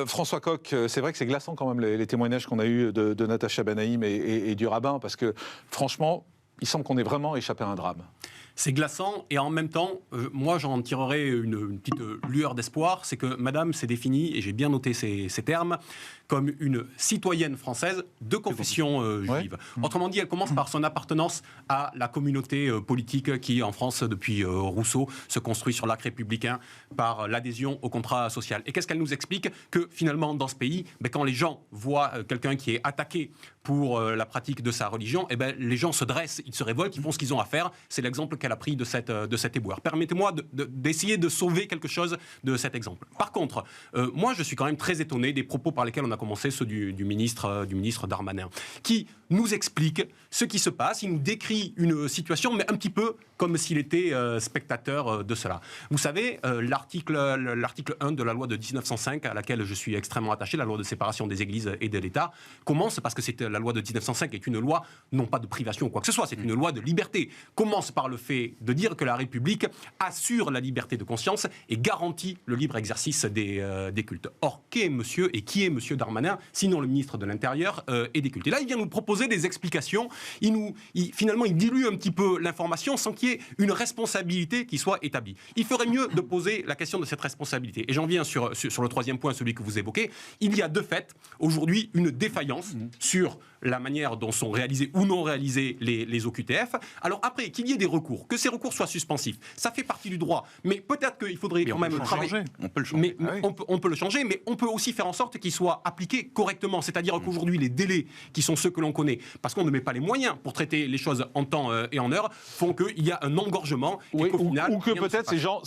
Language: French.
François Coq, c'est vrai que c'est glaçant quand même les témoignages qu'on a eus de Natacha Benaïm et du rabbin, parce que franchement, il semble qu'on ait vraiment échappé à un drame. C'est glaçant et en même temps, moi j'en tirerai une petite lueur d'espoir, c'est que madame s'est définie, et j'ai bien noté ces termes, comme une citoyenne française de confession juive. Autrement dit, elle commence par son appartenance à la communauté politique qui, en France, depuis Rousseau, se construit sur l'arc républicain par l'adhésion au contrat social. Et qu'est-ce qu'elle nous explique? Que finalement, dans ce pays, quand les gens voient quelqu'un qui est attaqué pour la pratique de sa religion, les gens se dressent, ils se révoltent, ils font ce qu'ils ont à faire. C'est l'exemple qu'elle a pris de cet éboueur. Permettez-moi d'essayer de sauver quelque chose de cet exemple. Par contre, moi, je suis quand même très étonné des propos par lesquels on a commencé, ceux du ministre Darmanin, qui nous explique ce qui se passe. Il nous décrit une situation, mais un petit peu comme s'il était spectateur de cela. Vous savez, l'article 1 de la loi de 1905, à laquelle je suis extrêmement attaché, la loi de séparation des églises et de l'État, commence, parce que la loi de 1905 est une loi, non pas de privation ou quoi que ce soit, c'est une loi de liberté, commence par le fait de dire que la République assure la liberté de conscience et garantit le libre exercice des cultes. Or, qui est monsieur Darmanin, sinon le ministre de l'Intérieur et des cultes? Et là, il vient nous proposer des explications. Finalement, il dilue un petit peu l'information sans qu'il y ait une responsabilité qui soit établie. Il ferait mieux de poser la question de cette responsabilité. Et j'en viens sur le troisième point, celui que vous évoquez. Il y a de fait, aujourd'hui, une défaillance sur la manière dont sont réalisés ou non réalisés les OQTF. Alors après, qu'il y ait des recours, que ces recours soient suspensifs, ça fait partie du droit. Mais peut-être qu'il faudrait quand même travailler. On peut le changer. On peut le changer, mais on peut aussi faire en sorte qu'il soit appliqué correctement. C'est-à-dire qu'aujourd'hui, les délais qui sont ceux que l'on connaît, parce qu'on ne met pas les moyens pour traiter les choses en temps et en heure, font qu'il y a un engorgement et qu'au final... Ou que peut-être ces gens